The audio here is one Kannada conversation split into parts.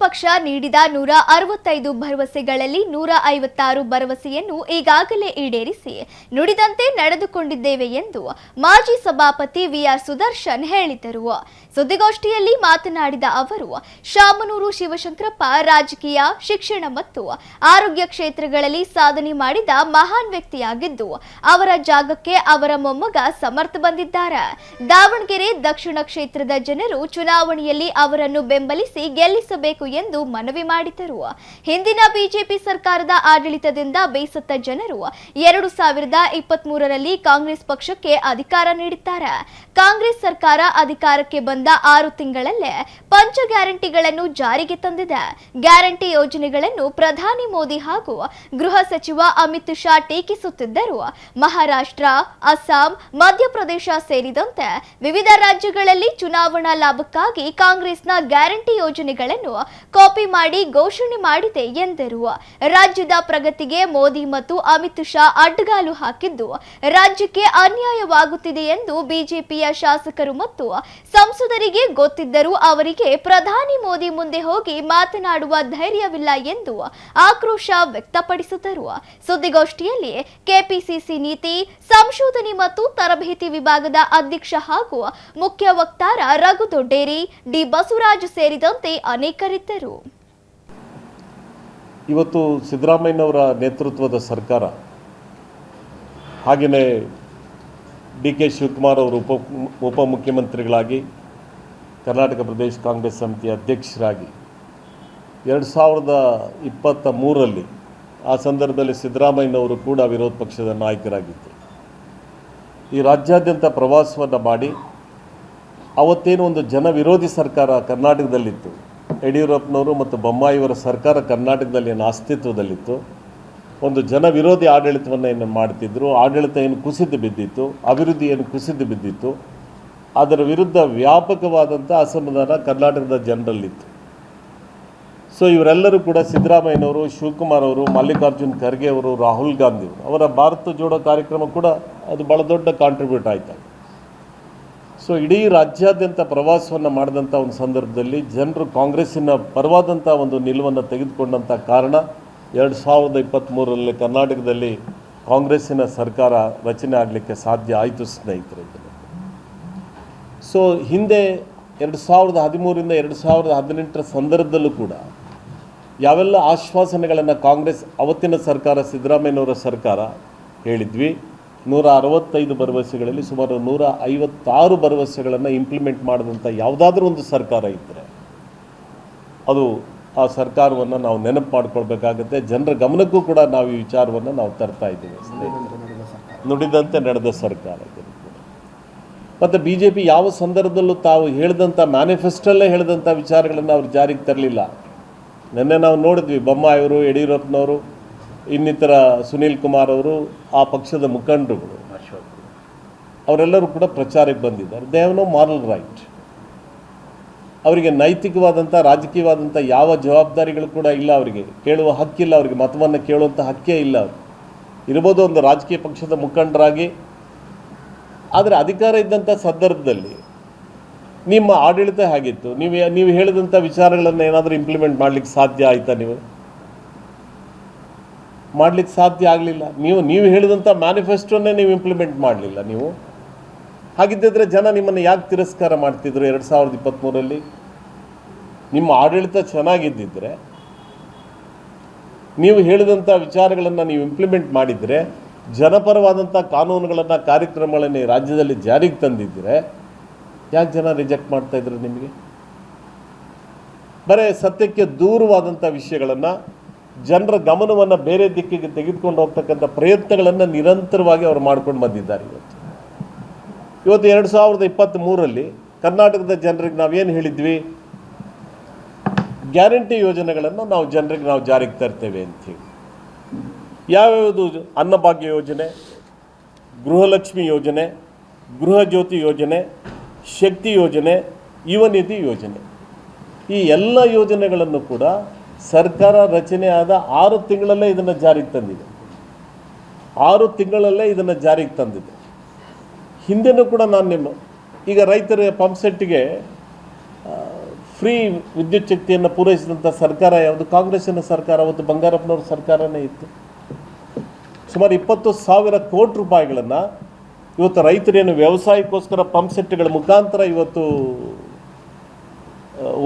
ಪಕ್ಷ ನೀಡಿದ 165 ಭರವಸೆಗಳಲ್ಲಿ 156 ಭರವಸೆಯನ್ನು ಈಗಾಗಲೇ ಈಡೇರಿಸಿ ನುಡಿದಂತೆ ನಡೆದುಕೊಂಡಿದ್ದೇವೆ ಎಂದು ಮಾಜಿ ಸಭಾಪತಿ ವಿಆರ್ ಸುದರ್ಶನ್ ಹೇಳಿದರು. ಸುದ್ದಿಗೋಷ್ಠಿಯಲ್ಲಿ ಮಾತನಾಡಿದ ಅವರು, ಶಾಮನೂರು ಶಿವಶಂಕರಪ್ಪ ರಾಜಕೀಯ, ಶಿಕ್ಷಣ ಮತ್ತು ಆರೋಗ್ಯ ಕ್ಷೇತ್ರಗಳಲ್ಲಿ ಸಾಧನೆ ಮಾಡಿದ ಮಹಾನ್ ವ್ಯಕ್ತಿಯಾಗಿದ್ದು, ಅವರ ಜಾಗಕ್ಕೆ ಅವರ ಮೊಮ್ಮಗ ಸಮರ್ಥ ಬಂದಿದ್ದಾರೆ. ದಾವಣಗೆರೆ ದಕ್ಷಿಣ ಕ್ಷೇತ್ರದ ಜನರು ಚುನಾವಣೆಯಲ್ಲಿ ಅವರನ್ನು ಬೆಂಬಲಿಸಿ ಗೆಲ್ಲಿಸಬೇಕು ಎಂದು ಮನವಿ ಮಾಡಿದರು. ಹಿಂದಿನ ಬಿಜೆಪಿ ಸರ್ಕಾರದ ಆಡಳಿತದಿಂದ ಬೇಸತ್ತ ಜನರು 2023ರಲ್ಲಿ ಕಾಂಗ್ರೆಸ್ ಪಕ್ಷಕ್ಕೆ ಅಧಿಕಾರ ನೀಡಿದ್ದಾರೆ. ಕಾಂಗ್ರೆಸ್ ಸರ್ಕಾರ ಅಧಿಕಾರಕ್ಕೆ ಬಂದ 6 ತಿಂಗಳಲ್ಲೇ ಪಂಚ ಗ್ಯಾರಂಟಿಗಳನ್ನು ಜಾರಿಗೆ ತಂದಿದೆ. ಗ್ಯಾರಂಟಿ ಯೋಜನೆಗಳನ್ನು ಪ್ರಧಾನಿ ಮೋದಿ ಹಾಗೂ ಗೃಹ ಸಚಿವ ಅಮಿತ್ ಶಾ ಟೀಕಿಸುತ್ತಿದ್ದರು. ಮಹಾರಾಷ್ಟ್ರ, ಅಸ್ಸಾಂ, ಮಧ್ಯಪ್ರದೇಶ ಸೇರಿದಂತೆ ವಿವಿಧ ರಾಜ್ಯಗಳಲ್ಲಿ ಚುನಾವಣಾ ಲಾಭಕ್ಕಾಗಿ ಕಾಂಗ್ರೆಸ್ನ ಗ್ಯಾರಂಟಿ ಯೋಜನೆಗಳನ್ನು ಕಾಪಿ ಮಾಡಿ ಘೋಷಣೆ ಮಾಡಿದೆ ಎಂದರು. ರಾಜ್ಯದ ಪ್ರಗತಿಗೆ ಮೋದಿ ಮತ್ತು ಅಮಿತ್ ಶಾ ಅಡ್ಡಗಾಲು ಹಾಕಿದ್ದು ರಾಜ್ಯಕ್ಕೆ ಅನ್ಯಾಯವಾಗುತ್ತಿದೆ ಎಂದು ಬಿಜೆಪಿಯ ಶಾಸಕರು ಮತ್ತು ಸಂಸದರಿಗೆ ಗೊತ್ತಿದ್ದರೂ ಅವರಿಗೆ ಪ್ರಧಾನಿ ಮೋದಿ ಮುಂದೆ ಹೋಗಿ ಮಾತನಾಡುವ ಧೈರ್ಯವಿಲ್ಲ ಎಂದು ಆಕ್ರೋಶ ವ್ಯಕ್ತಪಡಿಸಿದರು. ಸುದ್ದಿಗೋಷ್ಠಿಯಲ್ಲಿ ಕೆಪಿಸಿಸಿ ನೀತಿ, ಸಂಶೋಧನೆ ಮತ್ತು ತರಬೇತಿ ವಿಭಾಗದ ಅಧ್ಯಕ್ಷ ಹಾಗೂ ಮುಖ್ಯ ವಕ್ತಾರ ರಘು ದೊಡ್ಡೇರಿ, ಡಿ ಬಸವರಾಜ್ ಸೇರಿದಂತೆ ಅನೇಕರಿದ್ದರು. ಇವತ್ತು ಸಿದ್ದರಾಮಯ್ಯನವರ ನೇತೃತ್ವದ ಸರ್ಕಾರ, ಹಾಗೆಯೇ ಡಿ ಕೆ ಶಿವಕುಮಾರ್ ಅವರು ಉಪಮುಖ್ಯಮಂತ್ರಿಗಳಾಗಿ ಕರ್ನಾಟಕ ಪ್ರದೇಶ ಕಾಂಗ್ರೆಸ್ ಸಮಿತಿಯ ಅಧ್ಯಕ್ಷರಾಗಿ 2023ರಲ್ಲಿ ಆ ಸಂದರ್ಭದಲ್ಲಿ ಸಿದ್ದರಾಮಯ್ಯನವರು ಕೂಡ ವಿರೋಧ ಪಕ್ಷದ ನಾಯಕರಾಗಿದ್ದರು. ಈ ರಾಜ್ಯಾದ್ಯಂತ ಪ್ರವಾಸವನ್ನು ಮಾಡಿ ಅವತ್ತೇನು ಒಂದು ಜನ ವಿರೋಧಿ ಸರ್ಕಾರ ಕರ್ನಾಟಕದಲ್ಲಿತ್ತು, ಯಡಿಯೂರಪ್ಪನವರು ಮತ್ತು ಬೊಮ್ಮಾಯಿಯವರ ಸರ್ಕಾರ ಕರ್ನಾಟಕದಲ್ಲಿ ಏನು ಅಸ್ತಿತ್ವದಲ್ಲಿತ್ತು, ಒಂದು ಜನ ವಿರೋಧಿ ಆಡಳಿತವನ್ನು ಏನು ಮಾಡ್ತಿದ್ರು, ಆಡಳಿತ ಏನು ಕುಸಿದು ಬಿದ್ದಿತ್ತು, ಅಭಿವೃದ್ಧಿ ಏನು ಕುಸಿದು ಬಿದ್ದಿತ್ತು, ಅದರ ವಿರುದ್ಧ ವ್ಯಾಪಕವಾದಂಥ ಅಸಮಾಧಾನ ಕರ್ನಾಟಕದ ಜನರಲ್ಲಿತ್ತು. ಸೊ ಇವರೆಲ್ಲರೂ ಕೂಡ ಸಿದ್ದರಾಮಯ್ಯನವರು, ಶಿವಕುಮಾರ್ ಅವರು, ಮಲ್ಲಿಕಾರ್ಜುನ್ ಖರ್ಗೆ ಅವರು, ರಾಹುಲ್ ಗಾಂಧಿ ಅವರು, ಅವರ ಭಾರತ ಜೋಡೋ ಕಾರ್ಯಕ್ರಮ ಕೂಡ ಅದು ಭಾಳ ದೊಡ್ಡ ಕಾಂಟ್ರಿಬ್ಯೂಟ್ ಆಯಿತು. ಸೊ ಇಡೀ ರಾಜ್ಯಾದ್ಯಂತ ಪ್ರವಾಸವನ್ನು ಮಾಡಿದಂಥ ಒಂದು ಸಂದರ್ಭದಲ್ಲಿ ಜನರು ಕಾಂಗ್ರೆಸ್ಸಿನ ಪರವಾದಂಥ ಒಂದು ನಿಲುವನ್ನು ತೆಗೆದುಕೊಂಡಂಥ ಕಾರಣ 2023ರಲ್ಲಿ ಕರ್ನಾಟಕದಲ್ಲಿ ಕಾಂಗ್ರೆಸ್ಸಿನ ಸರ್ಕಾರ ರಚನೆ ಆಗಲಿಕ್ಕೆ ಸಾಧ್ಯ ಆಯಿತು ಸ್ನೇಹಿತರೆ. ಸೊ ಹಿಂದೆ 2013ರಿಂದ 2018ರ ಸಂದರ್ಭದಲ್ಲೂ ಕೂಡ ಯಾವೆಲ್ಲ ಆಶ್ವಾಸನೆಗಳನ್ನು ಕಾಂಗ್ರೆಸ್ ಅವತ್ತಿನ ಸರ್ಕಾರ, ಸಿದ್ದರಾಮಯ್ಯನವರ ಸರ್ಕಾರ ಹೇಳಿದ್ವಿ, 165 ಭರವಸೆಗಳಲ್ಲಿ ಸುಮಾರು 156 ಭರವಸೆಗಳನ್ನು ಇಂಪ್ಲಿಮೆಂಟ್ ಮಾಡಿದಂಥ ಯಾವುದಾದ್ರೂ ಒಂದು ಸರ್ಕಾರ ಇದ್ದರೆ ಅದು ಆ ಸರ್ಕಾರವನ್ನು ನಾವು ನೆನಪು ಮಾಡ್ಕೊಳ್ಬೇಕಾಗತ್ತೆ. ಜನರ ಗಮನಕ್ಕೂ ಕೂಡ ನಾವು ಈ ವಿಚಾರವನ್ನು ನಾವು ತರ್ತಾ ಇದ್ದೀವಿ. ನುಡಿದಂತೆ ನಡೆದ ಸರ್ಕಾರ ಮತ್ತು ಬಿ ಜೆ ಪಿ ಯಾವ ಸಂದರ್ಭದಲ್ಲೂ ತಾವು ಹೇಳಿದಂಥ ಮ್ಯಾನಿಫೆಸ್ಟೋಲ್ಲೇ ಹೇಳಿದಂಥ ವಿಚಾರಗಳನ್ನು ಅವ್ರು ಜಾರಿಗೆ ತರಲಿಲ್ಲ. ನಿನ್ನೆ ನಾವು ನೋಡಿದ್ವಿ, ಬೊಮ್ಮಾಯಿಯವರು, ಯಡಿಯೂರಪ್ಪನವರು, ಇನ್ನಿತರ ಸುನೀಲ್ ಕುಮಾರ್ ಅವರು, ಆ ಪಕ್ಷದ ಮುಖಂಡರುಗಳು ಅವರೆಲ್ಲರೂ ಕೂಡ ಪ್ರಚಾರಕ್ಕೆ ಬಂದಿದ್ದಾರೆ. They have no moral right. ಅವರಿಗೆ ನೈತಿಕವಾದಂಥ, ರಾಜಕೀಯವಾದಂಥ ಯಾವ ಜವಾಬ್ದಾರಿಗಳು ಕೂಡ ಇಲ್ಲ. ಅವರಿಗೆ ಕೇಳುವ ಹಕ್ಕಿಲ್ಲ, ಅವರಿಗೆ ಮತವನ್ನು ಕೇಳುವಂಥ ಹಕ್ಕೇ ಇಲ್ಲ. ಇರ್ಬೋದು ಒಂದು ರಾಜಕೀಯ ಪಕ್ಷದ ಮುಖಂಡರಾಗಿ, ಆದರೆ ಅಧಿಕಾರ ಇದ್ದಂಥ ಸಂದರ್ಭದಲ್ಲಿ ನಿಮ್ಮ ಆಡಳಿತ ಹೇಗಿತ್ತು? ನೀವು ಹೇಳಿದಂಥ ವಿಚಾರಗಳನ್ನು ಏನಾದರೂ ಇಂಪ್ಲಿಮೆಂಟ್ ಮಾಡಲಿಕ್ಕೆ ಸಾಧ್ಯ ಆಯಿತಾ? ನೀವು ಮಾಡಲಿಕ್ಕೆ ಸಾಧ್ಯ ಆಗಲಿಲ್ಲ. ನೀವು ಹೇಳಿದಂಥ ಮ್ಯಾನಿಫೆಸ್ಟೋನೇ ನೀವು ಇಂಪ್ಲಿಮೆಂಟ್ ಮಾಡಲಿಲ್ಲ. ನೀವು ಹಾಗಿದ್ದರೆ ಜನ ನಿಮ್ಮನ್ನು ಯಾಕೆ ತಿರಸ್ಕಾರ ಮಾಡ್ತಿದ್ರು? 2023ರಲ್ಲಿ ನಿಮ್ಮ ಆಡಳಿತ ಚೆನ್ನಾಗಿದ್ದಿದ್ರೆ, ನೀವು ಹೇಳಿದಂಥ ವಿಚಾರಗಳನ್ನು ನೀವು ಇಂಪ್ಲಿಮೆಂಟ್ ಮಾಡಿದರೆ, ಜನಪರವಾದಂಥ ಕಾನೂನುಗಳನ್ನು, ಕಾರ್ಯಕ್ರಮಗಳನ್ನು ರಾಜ್ಯದಲ್ಲಿ ಜಾರಿಗೆ ತಂದಿದ್ದರೆ ಯಾಕೆ ಜನ ರಿಜೆಕ್ಟ್ ಮಾಡ್ತಾಯಿದ್ರು? ನಿಮಗೆ ಬರೀ ಸತ್ಯಕ್ಕೆ ದೂರವಾದಂಥ ವಿಷಯಗಳನ್ನು, ಜನರ ಗಮನವನ್ನು ಬೇರೆ ದಿಕ್ಕಿಗೆ ತೆಗೆದುಕೊಂಡು ಹೋಗ್ತಕ್ಕಂಥ ಪ್ರಯತ್ನಗಳನ್ನು ನಿರಂತರವಾಗಿ ಅವರು ಮಾಡ್ಕೊಂಡು ಬಂದಿದ್ದಾರೆ. ಇವತ್ತು 2023ರಲ್ಲಿ ಕರ್ನಾಟಕದ ಜನರಿಗೆ ನಾವೇನು ಹೇಳಿದ್ವಿ? ಗ್ಯಾರಂಟಿ ಯೋಜನೆಗಳನ್ನು ನಾವು ಜನರಿಗೆ ಜಾರಿಗೆ ತರ್ತೇವೆ ಅಂಥೇಳಿ. ಯಾವ್ಯಾವುದು? ಅನ್ನಭಾಗ್ಯ ಯೋಜನೆ, ಗೃಹಲಕ್ಷ್ಮಿ ಯೋಜನೆ, ಗೃಹ ಜ್ಯೋತಿ ಯೋಜನೆ, ಶಕ್ತಿ ಯೋಜನೆ, ಯುವ ನಿಧಿ ಯೋಜನೆ, ಈ ಎಲ್ಲ ಯೋಜನೆಗಳನ್ನು ಕೂಡ ಸರ್ಕಾರ ರಚನೆ ಆದ 6 ತಿಂಗಳಲ್ಲೇ ಇದನ್ನು ಜಾರಿಗೆ ತಂದಿದೆ. 6 ತಿಂಗಳಲ್ಲೇ ಇದನ್ನು ಜಾರಿಗೆ ತಂದಿದೆ. ಹಿಂದೆನೂ ಕೂಡ ನಾನು ಈಗ ರೈತರ ಪಂಪ್ ಸೆಟ್ಗೆ ಫ್ರೀ ವಿದ್ಯುತ್ ಶಕ್ತಿಯನ್ನು ಪೂರೈಸಿದಂಥ ಸರ್ಕಾರ ಯಾವುದು? ಕಾಂಗ್ರೆಸ್ಸಿನ ಸರ್ಕಾರ. ಅವತ್ತು ಬಂಗಾರಪ್ಪನವ್ರ ಸರ್ಕಾರನೇ ಇತ್ತು. ಸುಮಾರು 20,000 ಕೋಟಿ ರೂಪಾಯಿಗಳನ್ನು ಇವತ್ತು ರೈತರೇನು ವ್ಯವಸಾಯಕ್ಕೋಸ್ಕರ ಪಂಪ್ ಸೆಟ್ಗಳ ಮುಖಾಂತರ ಇವತ್ತು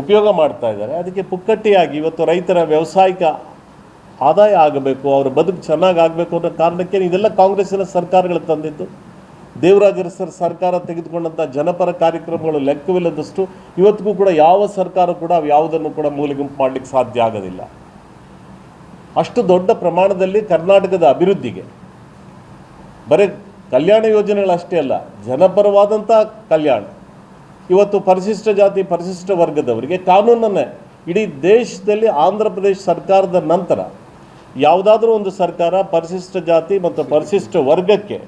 ಉಪಯೋಗ ಮಾಡ್ತಾ ಇದ್ದಾರೆ. ಅದಕ್ಕೆ ಪುಕ್ಕಟ್ಟಿಯಾಗಿ ಇವತ್ತು ರೈತರ ವ್ಯಾವಸಾಯಿಕ ಆದಾಯ ಆಗಬೇಕು, ಅವರ ಬದುಕು ಚೆನ್ನಾಗಿ ಆಗಬೇಕು ಅನ್ನೋ ಕಾರಣಕ್ಕೆ ಇದೆಲ್ಲ ಕಾಂಗ್ರೆಸ್ಸಿನ ಸರ್ಕಾರಗಳು ತಂದಿದ್ದು. ದೇವರಾಜ ಅರಸರ ಸರ್ಕಾರ ತೆಗೆದುಕೊಂಡಂಥ ಜನಪರ ಕಾರ್ಯಕ್ರಮಗಳು ಲೆಕ್ಕವಿಲ್ಲದಷ್ಟು ಇವತ್ತಿಗೂ ಕೂಡ ಯಾವ ಸರ್ಕಾರ ಕೂಡ ಯಾವುದನ್ನು ಕೂಡ ಮೂಲೆಗುಂಪು ಮಾಡಲಿಕ್ಕೆ ಸಾಧ್ಯ ಆಗೋದಿಲ್ಲ. ಅಷ್ಟು ದೊಡ್ಡ ಪ್ರಮಾಣದಲ್ಲಿ ಕರ್ನಾಟಕದ ಅಭಿವೃದ್ಧಿಗೆ ಬರೀ ಕಲ್ಯಾಣ ಯೋಜನೆಗಳಷ್ಟೇ ಅಲ್ಲ, ಜನಪರವಾದಂಥ ಕಲ್ಯಾಣ. ಇವತ್ತು ಪರಿಶಿಷ್ಟ ಜಾತಿ ಪರಿಶಿಷ್ಟ ವರ್ಗದವರಿಗೆ ಕಾನೂನನ್ನೇ ಇಡೀ ದೇಶದಲ್ಲಿ ಆಂಧ್ರ ಪ್ರದೇಶ ಸರ್ಕಾರದ ನಂತರ ಯಾವುದಾದ್ರೂ ಒಂದು ಸರ್ಕಾರ ಪರಿಶಿಷ್ಟ ಜಾತಿ ಮತ್ತು ಪರಿಶಿಷ್ಟ ವರ್ಗಕ್ಕೆ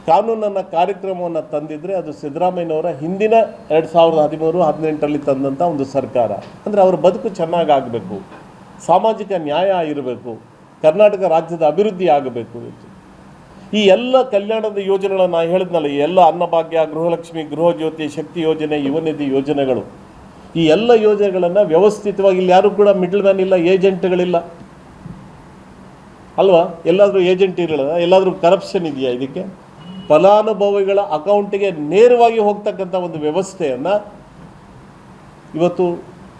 ಕಾನೂನನ್ನು ಕಾರ್ಯಕ್ರಮವನ್ನು ತಂದಿದ್ದರೆ ಅದು ಸಿದ್ದರಾಮಯ್ಯನವರ ಹಿಂದಿನ 2013-18ರಲ್ಲಿ ತಂದಂಥ ಒಂದು ಸರ್ಕಾರ. ಅಂದರೆ ಅವರ ಬದುಕು ಚೆನ್ನಾಗಾಗಬೇಕು, ಸಾಮಾಜಿಕ ನ್ಯಾಯ ಇರಬೇಕು, ಕರ್ನಾಟಕ ರಾಜ್ಯದ ಅಭಿವೃದ್ಧಿ ಆಗಬೇಕು. ಈ ಎಲ್ಲ ಕಲ್ಯಾಣದ ಯೋಜನೆಗಳನ್ನು ನಾನು ಹೇಳಿದ್ನಲ್ಲ, ಈ ಎಲ್ಲ ಅನ್ನಭಾಗ್ಯ, ಗೃಹಲಕ್ಷ್ಮಿ, ಗೃಹಜ್ಯೋತಿ, ಶಕ್ತಿ ಯೋಜನೆ, ಯುವನಿಧಿ ಯೋಜನೆಗಳು, ಈ ಎಲ್ಲ ಯೋಜನೆಗಳನ್ನು ವ್ಯವಸ್ಥಿತವಾಗಿ ಇಲ್ಲಿ ಯಾರೂ ಕೂಡ ಮಿಡ್ಲ್ ಮ್ಯಾನ್ ಇಲ್ಲ, ಏಜೆಂಟ್ಗಳಿಲ್ಲ ಅಲ್ವಾ? ಎಲ್ಲಾದರೂ ಏಜೆಂಟ್ ಇರಲ್ಲ, ಎಲ್ಲಾದರೂ ಕರಪ್ಷನ್ ಇದೆಯಾ? ಇದಕ್ಕೆ ಫಲಾನುಭವಿಗಳ ಅಕೌಂಟಿಗೆ ನೇರವಾಗಿ ಹೋಗ್ತಕ್ಕಂಥ ಒಂದು ವ್ಯವಸ್ಥೆಯನ್ನು ಇವತ್ತು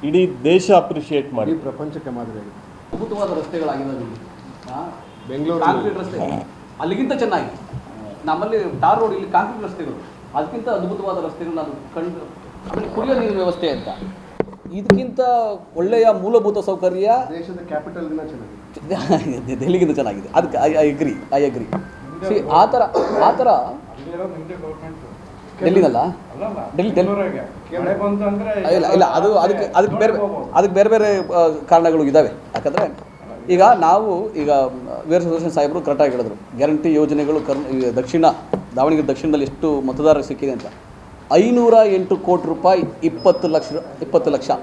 ಇಡೀ ದೇಶ ಅಪ್ರಿಷಿಯೇಟ್ ಮಾಡಿ ಪ್ರಪಂಚಕ್ಕೆ ಮಾದರಿಯಾಗಿದೆ. ಅದ್ಭುತವಾದ ರಸ್ತೆಗಳಾಗಿರೋದು ಬೆಂಗಳೂರು ಕಾಂಕ್ರೀಟ್ ರಸ್ತೆ ಅಲ್ಲಿಗಿಂತ ಚೆನ್ನಾಗಿ. ನಮ್ಮಲ್ಲಿ ಟಾರ್ ರೋಡ್, ಇಲ್ಲಿ ಕಾಂಕ್ರೀಟ್ ರಸ್ತೆಗಳು, ಅದಕ್ಕಿಂತ ಅದ್ಭುತವಾದ ರಸ್ತೆಗಳನ್ನ ಅದು ಕಂಡು. ಆಮೇಲೆ ಕುಡಿಯೋ ನೀರಿನ ವ್ಯವಸ್ಥೆ ಅಂತ ಇದಕ್ಕಿಂತ ಒಳ್ಳೆಯ ಮೂಲಭೂತ ಸೌಕರ್ಯ ದೇಶದ ಕ್ಯಾಪಿಟಲ್ ದಿನ ಚೆನ್ನಾಗಿದೆ, ದೆಹಲಿಗಿಂತ ಚೆನ್ನಾಗಿದೆ. ಅದಕ್ಕೆ ಐ ಅಗ್ರಿ. ಆ ಥರ ಡೆಲ್ಲಿನಲ್ಲ, ಡೆಲ್ಲಿ ಇಲ್ಲ, ಅದಕ್ಕೆ ಬೇರೆ ಬೇರೆ ಕಾರಣಗಳು ಇದ್ದಾವೆ. ಯಾಕಂದರೆ ಈಗ ವೀರ ಸುದರ್ಶನ್ ಸಾಹೇಬರು ಕರೆಕ್ಟಾಗಿ ಹೇಳಿದ್ರು, ಗ್ಯಾರಂಟಿ ಯೋಜನೆಗಳು ದಾವಣಗೆರೆ ದಕ್ಷಿಣದಲ್ಲಿ ಎಷ್ಟು ಮತದಾರರಿಗೆ ಸಿಕ್ಕಿದೆ ಅಂತ. 508 ಕೋಟಿ ರೂಪಾಯಿ 20 ಲಕ್ಷ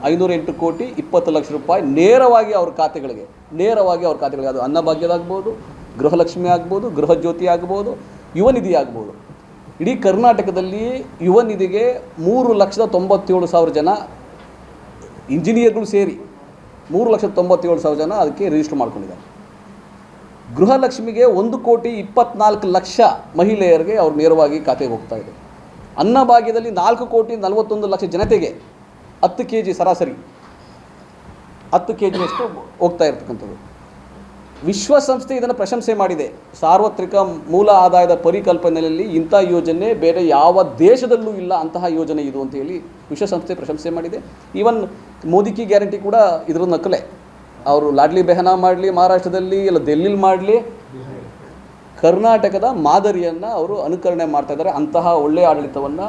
508 ಕೋಟಿ 20 ಲಕ್ಷ ರೂಪಾಯಿ ನೇರವಾಗಿ ಅವ್ರ ಖಾತೆಗಳಿಗೆ ಅದು ಅನ್ನಭಾಗ್ಯದಾಗ್ಬೋದು, ಗೃಹಲಕ್ಷ್ಮಿ ಆಗ್ಬೋದು, ಗೃಹಜ್ಯೋತಿ ಆಗ್ಬೋದು, ಯುವ ನಿಧಿ ಆಗ್ಬೋದು. ಇಡೀ ಕರ್ನಾಟಕದಲ್ಲಿ ಯುವ ನಿಧಿಗೆ 3,97,000 ಜನ ಇಂಜಿನಿಯರ್ಗಳು ಸೇರಿ 3,97,000 ಜನ ಅದಕ್ಕೆ ರಿಜಿಸ್ಟರ್ ಮಾಡ್ಕೊಂಡಿದ್ದಾರೆ. ಗೃಹಲಕ್ಷ್ಮಿಗೆ 1,24,00,000 ಮಹಿಳೆಯರಿಗೆ ಅವ್ರು ನೇರವಾಗಿ ಖಾತೆಗೆ ಹೋಗ್ತಾ ಇದೆ. ಅನ್ನಭಾಗ್ಯದಲ್ಲಿ 4,41,00,000 ಜನತೆಗೆ 10 kg ಸರಾಸರಿ 10 kgನಷ್ಟು ಹೋಗ್ತಾ ಇರ್ತಕ್ಕಂಥದ್ದು. ವಿಶ್ವಸಂಸ್ಥೆ ಇದನ್ನು ಪ್ರಶಂಸೆ ಮಾಡಿದೆ. ಸಾರ್ವತ್ರಿಕ ಮೂಲ ಆದಾಯದ ಪರಿಕಲ್ಪನೆಯಲ್ಲಿ ಇಂಥ ಯೋಜನೆ ಬೇರೆ ಯಾವ ದೇಶದಲ್ಲೂ ಇಲ್ಲ, ಅಂತಹ ಯೋಜನೆ ಇದು ಅಂತ ಹೇಳಿ ವಿಶ್ವಸಂಸ್ಥೆ ಪ್ರಶಂಸೆ ಮಾಡಿದೆ. ಈವನ್ ಮೋದಿ ಕಿ ಗ್ಯಾರಂಟಿ ಕೂಡ ಇದರ ನಕಲೆ. ಅವರು ಲಾಡ್ಲಿ ಬೆಹನಾ ಮಾಡಲಿ ಮಹಾರಾಷ್ಟ್ರದಲ್ಲಿ, ಇಲ್ಲ ದೆಹಲಿಲಿ ಮಾಡಲಿ, ಕರ್ನಾಟಕದ ಮಾದರಿಯನ್ನು ಅವರು ಅನುಕರಣೆ ಮಾಡ್ತಾ ಇದ್ದಾರೆ. ಅಂತಹ ಒಳ್ಳೆಯ ಆಡಳಿತವನ್ನು,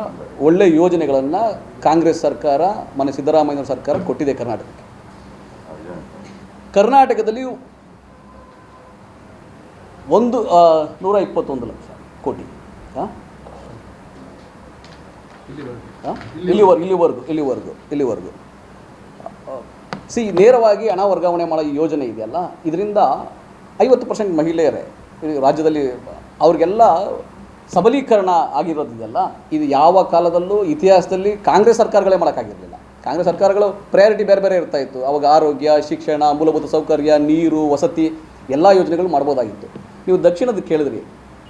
ಒಳ್ಳೆಯ ಯೋಜನೆಗಳನ್ನು ಕಾಂಗ್ರೆಸ್ ಸರ್ಕಾರ, ಮನೆ ಸಿದ್ದರಾಮಯ್ಯ ಸರ್ಕಾರ ಕೊಟ್ಟಿದೆ ಕರ್ನಾಟಕಕ್ಕೆ. ಕರ್ನಾಟಕದಲ್ಲಿ 121 ಲಕ್ಷ ಕೋಟಿ ಇಲ್ಲಿವರೆಗೂ ನೇರವಾಗಿ ಹಣ ವರ್ಗಾವಣೆ ಮಾಡೋ ಈ ಯೋಜನೆ ಇದೆಯಲ್ಲ, ಇದರಿಂದ 50% ಮಹಿಳೆಯರೇ ರಾಜ್ಯದಲ್ಲಿ ಅವ್ರಿಗೆಲ್ಲ ಸಬಲೀಕರಣ ಆಗಿರೋದಿದೆಯಲ್ಲ. ಇದು ಯಾವ ಕಾಲದಲ್ಲೂ ಇತಿಹಾಸದಲ್ಲಿ ಕಾಂಗ್ರೆಸ್ ಸರ್ಕಾರಗಳೇ ಮಾಡೋಕ್ಕಾಗಿರಲಿಲ್ಲ. ಕಾಂಗ್ರೆಸ್ ಸರ್ಕಾರಗಳು ಪ್ರಯಾರಿಟಿ ಬೇರೆ ಬೇರೆ ಇರ್ತಾ ಇತ್ತು. ಅವಾಗ ಆರೋಗ್ಯ, ಶಿಕ್ಷಣ, ಮೂಲಭೂತ ಸೌಕರ್ಯ, ನೀರು, ವಸತಿ ಎಲ್ಲ ಯೋಜನೆಗಳು ಮಾಡ್ಬೋದಾಗಿತ್ತು. ನೀವು ದಕ್ಷಿಣದ ಕೇಳಿದ್ರಿ,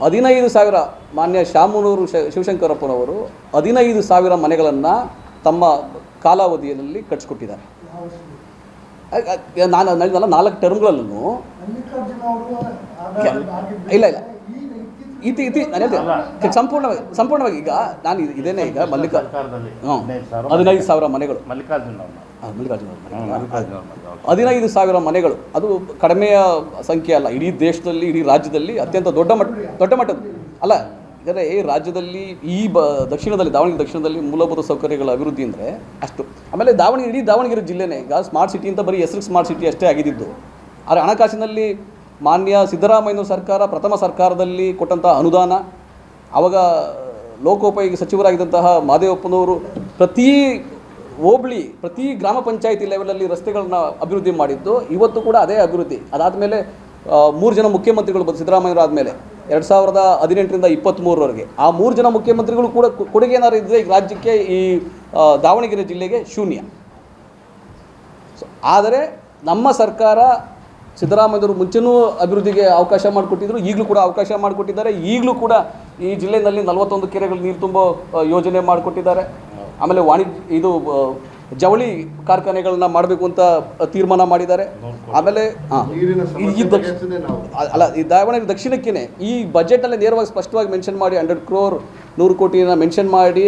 15,000 ಮಾನ್ಯ ಶಾಮನೂರು ಶಿವಶಂಕರಪ್ಪನವರು 15,000 ಮನೆಗಳನ್ನು ತಮ್ಮ ಕಾಲಾವಧಿಯಲ್ಲಿ ಕಟ್ಸಿಕೊಟ್ಟಿದ್ದಾರೆ. ನಾನು 4 ಟರ್ಮ್ಗಳಲ್ಲೂ ಇಲ್ಲ ನಾನು ಹೇಳ್ತೀನಿ ಸಂಪೂರ್ಣವಾಗಿ. ಈಗ ನಾನು ಇದೇನೆ, ಈಗ 15,000 ಮನೆಗಳು, ಮಲ್ಲಿಕಾರ್ಜುನ 15,000 ಮನೆಗಳು, ಅದು ಕಡಿಮೆಯ ಸಂಖ್ಯೆ ಅಲ್ಲ. ಇಡೀ ದೇಶದಲ್ಲಿ, ಇಡೀ ರಾಜ್ಯದಲ್ಲಿ ಅತ್ಯಂತ ದೊಡ್ಡ ಮಟ್ಟದ ಅಲ್ಲ. ಯಾಕಂದರೆ ಈ ರಾಜ್ಯದಲ್ಲಿ ದಕ್ಷಿಣದಲ್ಲಿ, ದಾವಣಗೆರೆ ದಕ್ಷಿಣದಲ್ಲಿ ಮೂಲಭೂತ ಸೌಕರ್ಯಗಳ ಅಭಿವೃದ್ಧಿ ಅಂದರೆ ಅಷ್ಟು. ಆಮೇಲೆ ಇಡೀ ದಾವಣಗೆರೆ ಜಿಲ್ಲೆನೇ ಈಗ ಸ್ಮಾರ್ಟ್ ಸಿಟಿ ಅಂತ ಬರೀ ಹೆಸರಿಗೆ ಸ್ಮಾರ್ಟ್ ಸಿಟಿ ಅಷ್ಟೇ ಆಗಿದ್ದು. ಆದರೆ ಹಣಕಾಸಿನಲ್ಲಿ ಮಾನ್ಯ ಸಿದ್ದರಾಮಯ್ಯ ಸರ್ಕಾರ ಪ್ರಥಮ ಸರ್ಕಾರದಲ್ಲಿ ಕೊಟ್ಟಂಥ ಅನುದಾನ, ಆವಾಗ ಲೋಕೋಪಯೋಗಿ ಸಚಿವರಾಗಿದ್ದಂತಹ ಮಾದೇವಪ್ಪನವರು ಪ್ರತಿ ಹೋಬಳಿ, ಪ್ರತಿ ಗ್ರಾಮ ಪಂಚಾಯಿತಿ ಲೆವೆಲಲ್ಲಿ ರಸ್ತೆಗಳನ್ನ ಅಭಿವೃದ್ಧಿ ಮಾಡಿದ್ದು. ಇವತ್ತು ಕೂಡ ಅದೇ ಅಭಿವೃದ್ಧಿ. ಅದಾದಮೇಲೆ 3 ಜನ ಮುಖ್ಯಮಂತ್ರಿಗಳು ಬಂದು ಸಿದ್ದರಾಮಯ್ಯರು ಆದಮೇಲೆ 2018ರಿಂದ 23ರವರೆಗೆ ಆ 3 ಜನ ಮುಖ್ಯಮಂತ್ರಿಗಳು ಕೂಡ ಕೊಡುಗೆ ಏನಾದ್ರು ಇದ್ದರೆ ಈ ರಾಜ್ಯಕ್ಕೆ ಈ ದಾವಣಗೆರೆ ಜಿಲ್ಲೆಗೆ ಶೂನ್ಯ. ಆದರೆ ನಮ್ಮ ಸರ್ಕಾರ ಸಿದ್ದರಾಮಯ್ಯವರು ಮುಂಚೆನೂ ಅಭಿವೃದ್ಧಿಗೆ ಅವಕಾಶ ಮಾಡಿಕೊಟ್ಟಿದ್ರು, ಈಗಲೂ ಕೂಡ ಅವಕಾಶ ಮಾಡಿಕೊಟ್ಟಿದ್ದಾರೆ. ಈಗಲೂ ಕೂಡ ಈ ಜಿಲ್ಲೆಯಲ್ಲಿ 41 ಕೆರೆಗಳು ನೀರು ತುಂಬೋ ಯೋಜನೆ ಮಾಡಿಕೊಟ್ಟಿದ್ದಾರೆ. ಆಮೇಲೆ ಇದು ಜವಳಿ ಕಾರ್ಖಾನೆಗಳನ್ನ ಮಾಡಬೇಕು ಅಂತ ತೀರ್ಮಾನ ಮಾಡಿದ್ದಾರೆ. ಆಮೇಲೆ ನೀರಿನ ಸಮಸ್ಯೆ ಬಗೆಹರಿಸದೆ ನಾವು ಅಲ್ಲ, ಈ ದಾವಣಗೆರೆ ದಕ್ಷಿಣಕ್ಕೇ ಈ ಬಜೆಟಲ್ಲಿ ನೇರವಾಗಿ ಸ್ಪಷ್ಟವಾಗಿ ಮೆನ್ಷನ್ ಮಾಡಿ 100 crore 100 ಕೋಟಿನ ಮೆನ್ಷನ್ ಮಾಡಿ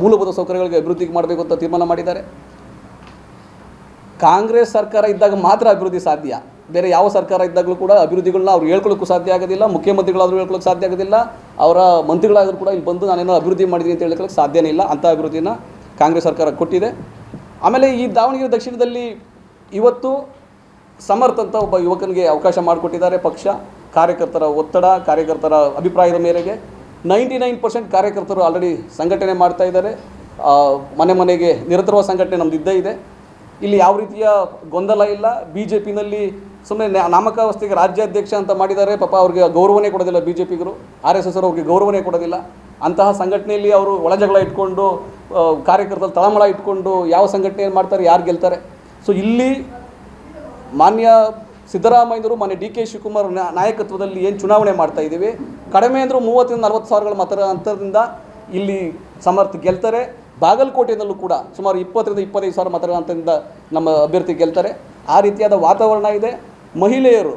ಮೂಲಭೂತ ಸೌಕರ್ಯಗಳಿಗೆ ಅಭಿವೃದ್ಧಿ ಮಾಡಬೇಕು ಅಂತ ತೀರ್ಮಾನ ಮಾಡಿದ್ದಾರೆ. ಕಾಂಗ್ರೆಸ್ ಸರ್ಕಾರ ಇದ್ದಾಗ ಮಾತ್ರ ಅಭಿವೃದ್ಧಿ ಸಾಧ್ಯ. ಬೇರೆ ಯಾವ ಸರ್ಕಾರ ಇದ್ದಾಗಲೂ ಕೂಡ ಅಭಿವೃದ್ಧಿಗಳನ್ನ ಅವ್ರು ಹೇಳ್ಕೊಳ್ಳೋಕ್ಕೂ ಸಾಧ್ಯ ಆಗೋದಿಲ್ಲ, ಮುಖ್ಯಮಂತ್ರಿಗಳಾದರೂ ಹೇಳ್ಕೊಳ್ಳೋಕೆ ಸಾಧ್ಯ ಆಗೋದಿಲ್ಲ, ಅವರ ಮಂತ್ರಿಗಳಾದರೂ ಕೂಡ ಇಲ್ಲಿ ಬಂದು ನಾನೇನೋ ಅಭಿವೃದ್ಧಿ ಮಾಡಿದ್ದೀನಿ ಅಂತ ಹೇಳ್ಕೊಳ್ಳೋಕೆ ಸಾಧ್ಯನೇ ಇಲ್ಲ. ಅಂಥ ಅಭಿವೃದ್ಧಿನ ಕಾಂಗ್ರೆಸ್ ಸರ್ಕಾರ ಕೊಟ್ಟಿದೆ. ಆಮೇಲೆ ಈ ದಾವಣಗೆರೆ ದಕ್ಷಿಣದಲ್ಲಿ ಇವತ್ತು ಸಮರ್ಥ ಅಂತ ಒಬ್ಬ ಯುವಕನಿಗೆ ಅವಕಾಶ ಮಾಡಿಕೊಟ್ಟಿದ್ದಾರೆ ಪಕ್ಷ. ಕಾರ್ಯಕರ್ತರ ಒತ್ತಡ, ಕಾರ್ಯಕರ್ತರ ಅಭಿಪ್ರಾಯದ ಮೇರೆಗೆ 99% ಕಾರ್ಯಕರ್ತರು ಆಲ್ರೆಡಿ ಸಂಘಟನೆ ಮಾಡ್ತಾ ಇದ್ದಾರೆ. ಮನೆ ಮನೆಗೆ ನಿರಂತರವಾದ ಸಂಘಟನೆ ನಮ್ದು ಇದ್ದೇ ಇದೆ. ಇಲ್ಲಿ ಯಾವ ರೀತಿಯ ಗೊಂದಲ ಇಲ್ಲ. BJPನಲ್ಲಿ ಸುಮ್ಮನೆ ನಾಮಕಾವಸ್ಥೆಗೆ ರಾಜ್ಯಾಧ್ಯಕ್ಷ ಅಂತ ಮಾಡಿದ್ದಾರೆ. ಪಾಪ ಅವ್ರಿಗೆ ಗೌರವನೇ ಕೊಡೋದಿಲ್ಲ BJPಗರು, RSS ಅವ್ರಿಗೆ ಗೌರವನೇ ಕೊಡೋದಿಲ್ಲ. ಅಂತಹ ಸಂಘಟನೆಯಲ್ಲಿ ಅವರು ಒಳಜಗಳ ಇಟ್ಕೊಂಡು ಕಾರ್ಯಕರ್ತರ ತಳಮಳ ಇಟ್ಕೊಂಡು ಯಾವ ಸಂಘಟನೆ ಮಾಡ್ತಾರೆ, ಯಾರು ಗೆಲ್ತಾರೆ. ಸೊ ಇಲ್ಲಿ ಮಾನ್ಯ ಸಿದ್ದರಾಮಯ್ಯವರು ಮಾನ್ಯ DK ಶಿವಕುಮಾರ್ ನಾಯಕತ್ವದಲ್ಲಿ ಏನು ಚುನಾವಣೆ ಮಾಡ್ತಾ ಇದ್ದೀವಿ, ಕಡಿಮೆ ಅಂದರೂ 30-40 ಸಾವಿರಗಳ ಮತರ ಅಂತರದಿಂದ ಇಲ್ಲಿ ಸಮರ್ಥ ಗೆಲ್ತಾರೆ. ಬಾಗಲಕೋಟೆಯಲ್ಲೂ ಕೂಡ ಸುಮಾರು 20-25 ಸಾವಿರ ಮತಗಳ ಅಂತರದಿಂದ ನಮ್ಮ ಅಭ್ಯರ್ಥಿ ಗೆಲ್ತಾರೆ. ಆ ರೀತಿಯಾದ ವಾತಾವರಣ ಇದೆ. ಮಹಿಳೆಯರು